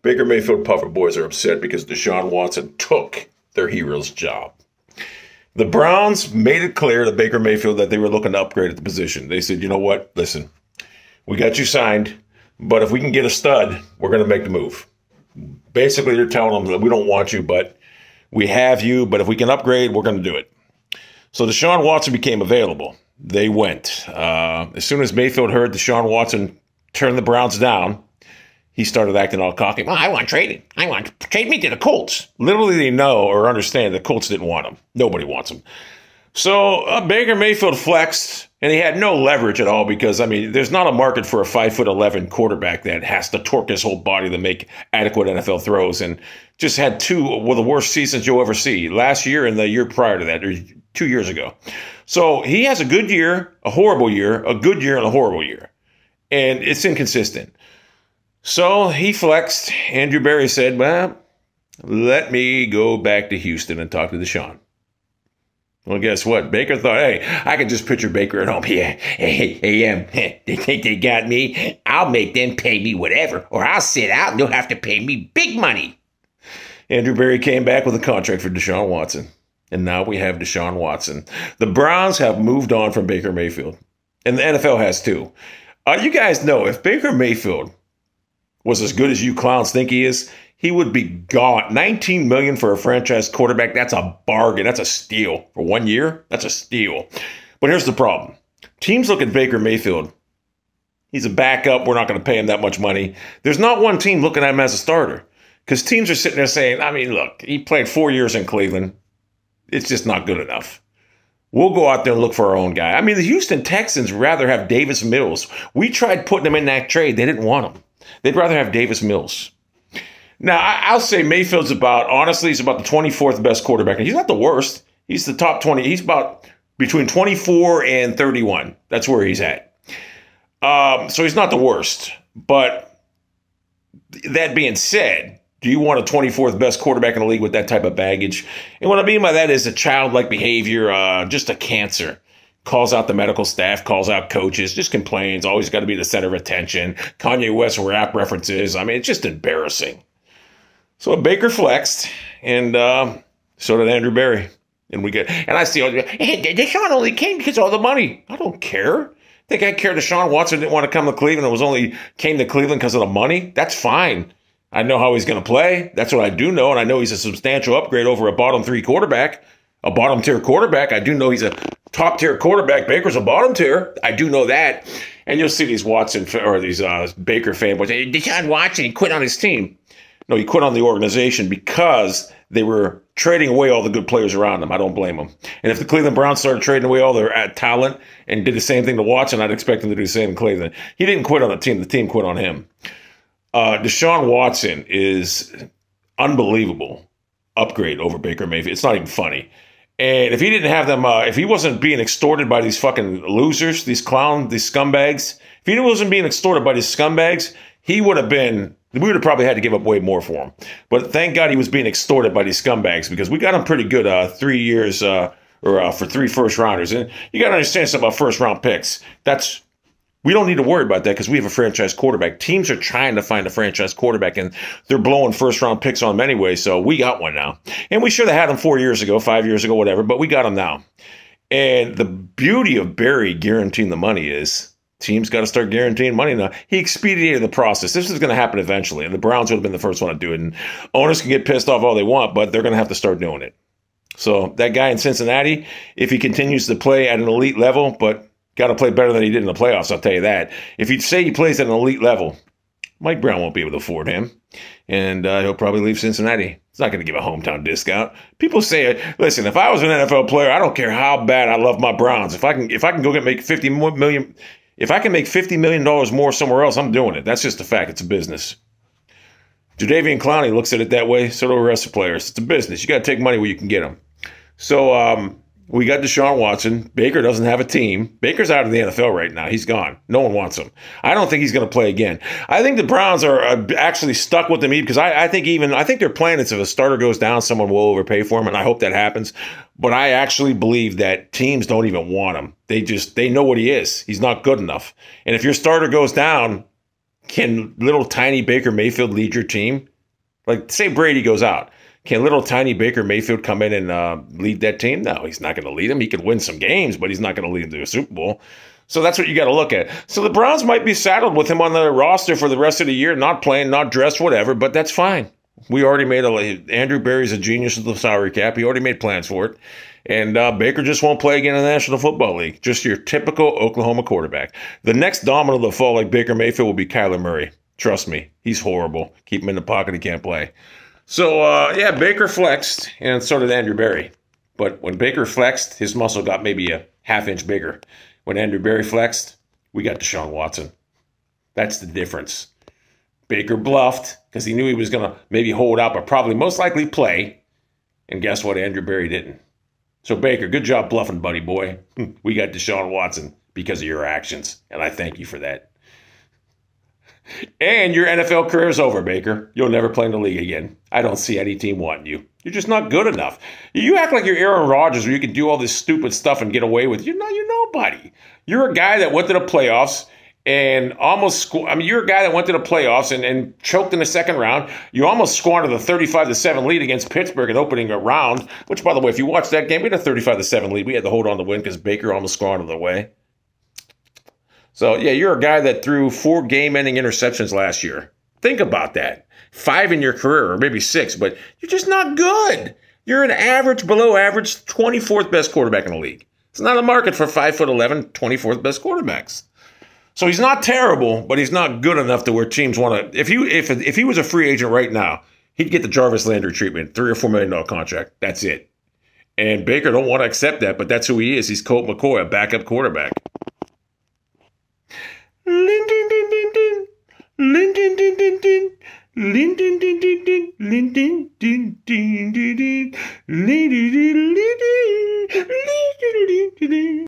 Baker Mayfield Puffer boys are upset because DeShaun Watson took their hero's job. The Browns made it clear to Baker Mayfield that they were looking to upgrade at the position. They said, you know what? Listen, we got you signed, but if we can get a stud, we're going to make the move. Basically, they're telling them that we don't want you, but we have you. But if we can upgrade, we're going to do it. So DeShaun Watson became available. They went. As soon as Mayfield heard DeShaun Watson turn the Browns down, he started acting all cocky. Well, I want trading. I want to trade me to the Colts. Literally, they know or understand the Colts didn't want him. Nobody wants him. So Baker Mayfield flexed, and he had no leverage at all because, I mean, there's not a market for a 5'11" quarterback that has to torque his whole body to make adequate NFL throws, and just had two of the worst seasons you'll ever see, last year and the year prior to that, or 2 years ago. So he has a good year, a horrible year, a good year, and a horrible year, and it's inconsistent. So he flexed. Andrew Berry said, well, let me go back to Houston and talk to DeShaun. Well, guess what? Baker thought, hey, I could just picture Baker at home. Yeah, they think they got me. I'll make them pay me whatever, or I'll sit out and they'll have to pay me big money. Andrew Berry came back with a contract for DeShaun Watson. And now we have DeShaun Watson. The Browns have moved on from Baker Mayfield. And the NFL has too. You guys know if Baker Mayfield was as good as you clowns think he is, he would be gone. $19 million for a franchise quarterback, that's a bargain. That's a steal. For 1 year, that's a steal. But here's the problem. Teams look at Baker Mayfield. He's a backup. We're not going to pay him that much money. There's not one team looking at him as a starter. Because teams are sitting there saying, I mean, look, he played 4 years in Cleveland. It's just not good enough. We'll go out there and look for our own guy. I mean, the Houston Texans rather have Davis Mills. We tried putting him in that trade. They didn't want him. They'd rather have Davis Mills. Now, I'll say Mayfield's honestly, he's about the 24th best quarterback. He's not the worst. He's the top 20. He's about between 24 and 31. That's where he's at. So he's not the worst. But that being said, do you want a 24th best quarterback in the league with that type of baggage? And what I mean by that is a childlike behavior, just a cancer. Calls out the medical staff, calls out coaches, just complains, always got to be the center of attention. Kanye West rap references. I mean, it's just embarrassing. So Baker flexed, and so did Andrew Berry. And I see, hey, DeShaun only came because of all the money. I don't care. Think I care DeShaun Watson didn't want to come to Cleveland and came to Cleveland because of the money? That's fine. I know how he's going to play. That's what I do know, and I know he's a substantial upgrade over a bottom-tier quarterback. I do know he's a top-tier quarterback. Baker's a bottom tier. I do know that. And you'll see these Baker fanboys. Hey, DeShaun Watson, he quit on his team. No, he quit on the organization because they were trading away all the good players around him. I don't blame them. And if the Cleveland Browns started trading away all their talent and did the same thing to Watson, I'd expect them to do the same in Cleveland. He didn't quit on the team. The team quit on him. DeShaun Watson is unbelievable upgrade over Baker Mayfield. It's not even funny. And if he didn't have them, if he wasn't being extorted by these fucking losers, these clowns, these scumbags, if he wasn't being extorted by these scumbags, we would have probably had to give up way more for him. But thank God he was being extorted by these scumbags because we got him pretty good 3 years for 3 first rounders. And you got to understand something about first round picks. We don't need to worry about that because we have a franchise quarterback. Teams are trying to find a franchise quarterback, and they're blowing first-round picks on them anyway, so we got one now. And we should have had him 4 years ago, 5 years ago, whatever, but we got him now. And the beauty of Berry guaranteeing the money is teams got to start guaranteeing money now. He expedited the process. This is going to happen eventually, and the Browns would have been the first one to do it. And owners can get pissed off all they want, but they're going to have to start doing it. So that guy in Cincinnati, if he continues to play at an elite level, but got to play better than he did in the playoffs, I'll tell you that. If you say he plays at an elite level, Mike Brown won't be able to afford him. And he'll probably leave Cincinnati. He's not going to give a hometown discount. People say, listen, if I was an NFL player, I don't care how bad I love my Browns. If I can go make $50 million, if I can make $50 million more somewhere else, I'm doing it. That's just a fact. It's a business. Jadeveon Clowney looks at it that way. So do the rest of the players. It's a business. You got to take money where you can get them. So, we got DeShaun Watson. Baker doesn't have a team. Baker's out of the NFL right now. He's gone. No one wants him. I don't think he's going to play again. I think the Browns are actually stuck with him because I think their plan is if a starter goes down, someone will overpay for him, and I hope that happens. But I actually believe that teams don't even want him. They know what he is. He's not good enough. And if your starter goes down, can little tiny Baker Mayfield lead your team? Like, say Brady goes out. Can little tiny Baker Mayfield come in and lead that team? No, he's not going to lead them. He could win some games, but he's not going to lead them to a Super Bowl. So that's what you got to look at. So the Browns might be saddled with him on the roster for the rest of the year, not playing, not dressed, whatever, but that's fine. We already made Andrew Berry's a genius with the salary cap. He already made plans for it. And Baker just won't play again in the National Football League. Just your typical Oklahoma quarterback. The next domino to fall like Baker Mayfield will be Kyler Murray. Trust me, he's horrible. Keep him in the pocket, he can't play. So, yeah, Baker flexed, and so did Andrew Berry. But when Baker flexed, his muscle got maybe a half-inch bigger. When Andrew Berry flexed, we got DeShaun Watson. That's the difference. Baker bluffed because he knew he was going to maybe hold out, but probably most likely play. And guess what? Andrew Berry didn't. So, Baker, good job bluffing, buddy boy. We got DeShaun Watson because of your actions, and I thank you for that. And your NFL career is over, Baker. You'll never play in the league again. I don't see any team wanting you. You're just not good enough. You act like you're Aaron Rodgers where you can do all this stupid stuff and get away with it. You're nobody. You're a guy that went to the playoffs and almost you're a guy that went to the playoffs and choked in the second round. You almost squandered the 35-7 lead against Pittsburgh in opening a round, which, by the way, if you watch that game, we had a 35-7 lead. We had to hold on to win because Baker almost squandered it away. So, yeah, you're a guy that threw 4 game-ending interceptions last year. Think about that. 5 in your career, or maybe 6, but you're just not good. You're an average, below average, 24th best quarterback in the league. It's not a market for 5'11", 24th best quarterbacks. So he's not terrible, but he's not good enough to where teams want to. If he was a free agent right now, he'd get the Jarvis Landry treatment, $3 or $4 million contract. That's it. And Baker don't want to accept that, but that's who he is. He's Colt McCoy, a backup quarterback.